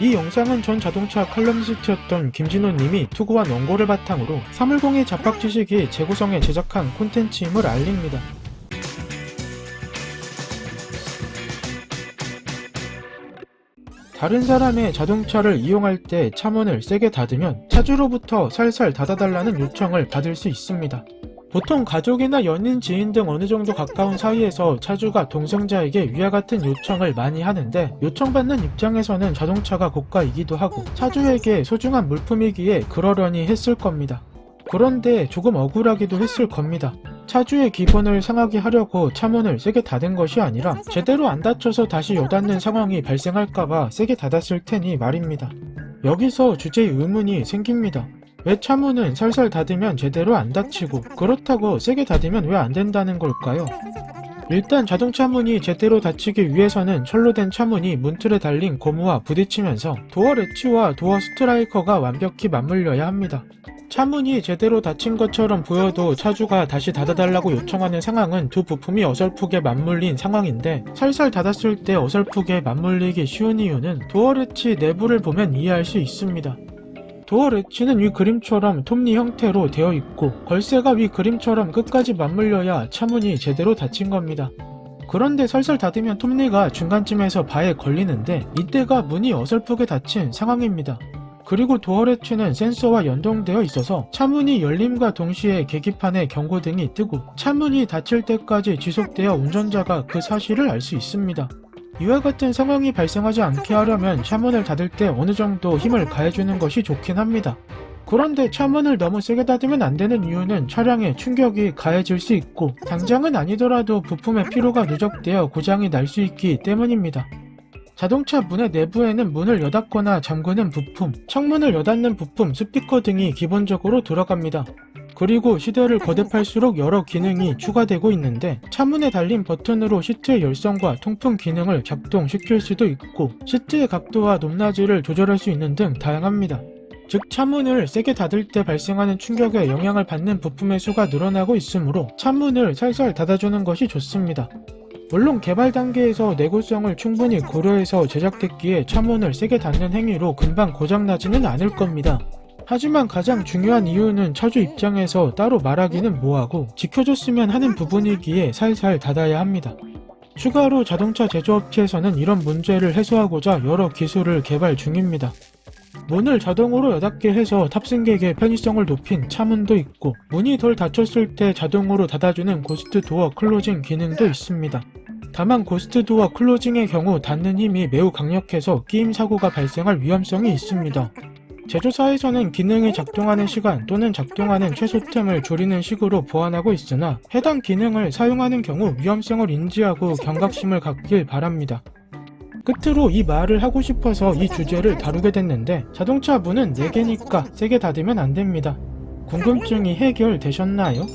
이 영상은 전 자동차 칼럼니스트였던 김진호님이 투고한 원고를 바탕으로 310의 잡학 지식이 재구성해 제작한 콘텐츠임을 알립니다. 다른 사람의 자동차를 이용할 때 차문을 세게 닫으면 차주로부터 살살 닫아달라는 요청을 받을 수 있습니다. 보통 가족이나 연인, 지인 등 어느 정도 가까운 사이에서 차주가 동승자에게 위와 같은 요청을 많이 하는데, 요청받는 입장에서는 자동차가 고가이기도 하고 차주에게 소중한 물품이기에 그러려니 했을 겁니다. 그런데 조금 억울하기도 했을 겁니다. 차주의 기분을 상하게 하려고 차문을 세게 닫은 것이 아니라 제대로 안 닫혀서 다시 여닫는 상황이 발생할까봐 세게 닫았을 테니 말입니다. 여기서 주제의 의문이 생깁니다. 왜 차문은 살살 닫으면 제대로 안 닫히고 그렇다고 세게 닫으면 왜 안 된다는 걸까요? 일단 자동차 문이 제대로 닫히기 위해서는 철로 된 차문이 문틀에 달린 고무와 부딪히면서 도어 레치와 도어 스트라이커가 완벽히 맞물려야 합니다. 차문이 제대로 닫힌 것처럼 보여도 차주가 다시 닫아달라고 요청하는 상황은 두 부품이 어설프게 맞물린 상황인데, 살살 닫았을 때 어설프게 맞물리기 쉬운 이유는 도어 레치 내부를 보면 이해할 수 있습니다. 도어 레치는 위 그림처럼 톱니 형태로 되어 있고 걸쇠가 위 그림처럼 끝까지 맞물려야 차문이 제대로 닫힌 겁니다. 그런데 살살 닫으면 톱니가 중간쯤에서 바에 걸리는데 이때가 문이 어설프게 닫힌 상황입니다. 그리고 도어 레치는 센서와 연동되어 있어서 차문이 열림과 동시에 계기판에 경고등이 뜨고 차문이 닫힐 때까지 지속되어 운전자가 그 사실을 알 수 있습니다. 이와 같은 상황이 발생하지 않게 하려면 차문을 닫을 때 어느 정도 힘을 가해주는 것이 좋긴 합니다. 그런데 차문을 너무 세게 닫으면 안 되는 이유는 차량에 충격이 가해질 수 있고 당장은 아니더라도 부품의 피로가 누적되어 고장이 날 수 있기 때문입니다. 자동차 문의 내부에는 문을 여닫거나 잠그는 부품, 창문을 여닫는 부품, 스피커 등이 기본적으로 들어갑니다. 그리고 시대를 거듭할수록 여러 기능이 추가되고 있는데, 차문에 달린 버튼으로 시트의 열선과 통풍 기능을 작동시킬 수도 있고 시트의 각도와 높낮이를 조절할 수 있는 등 다양합니다. 즉 차문을 세게 닫을 때 발생하는 충격에 영향을 받는 부품의 수가 늘어나고 있으므로 차문을 살살 닫아주는 것이 좋습니다. 물론 개발 단계에서 내구성을 충분히 고려해서 제작됐기에 차문을 세게 닫는 행위로 금방 고장나지는 않을 겁니다. 하지만 가장 중요한 이유는 차주 입장에서 따로 말하기는 뭐하고 지켜줬으면 하는 부분이기에 살살 닫아야 합니다. 추가로 자동차 제조업체에서는 이런 문제를 해소하고자 여러 기술을 개발 중입니다. 문을 자동으로 여닫게 해서 탑승객의 편의성을 높인 차문도 있고, 문이 덜 닫혔을 때 자동으로 닫아주는 고스트 도어 클로징 기능도 있습니다. 다만 고스트 도어 클로징의 경우 닫는 힘이 매우 강력해서 끼임 사고가 발생할 위험성이 있습니다. 제조사에서는 기능이 작동하는 시간 또는 작동하는 최소템을 줄이는 식으로 보완하고 있으나 해당 기능을 사용하는 경우 위험성을 인지하고 경각심을 갖길 바랍니다. 끝으로 이 말을 하고 싶어서 이 주제를 다루게 됐는데, 자동차 문은 4개니까 세게 닫으면 안 됩니다. 궁금증이 해결되셨나요?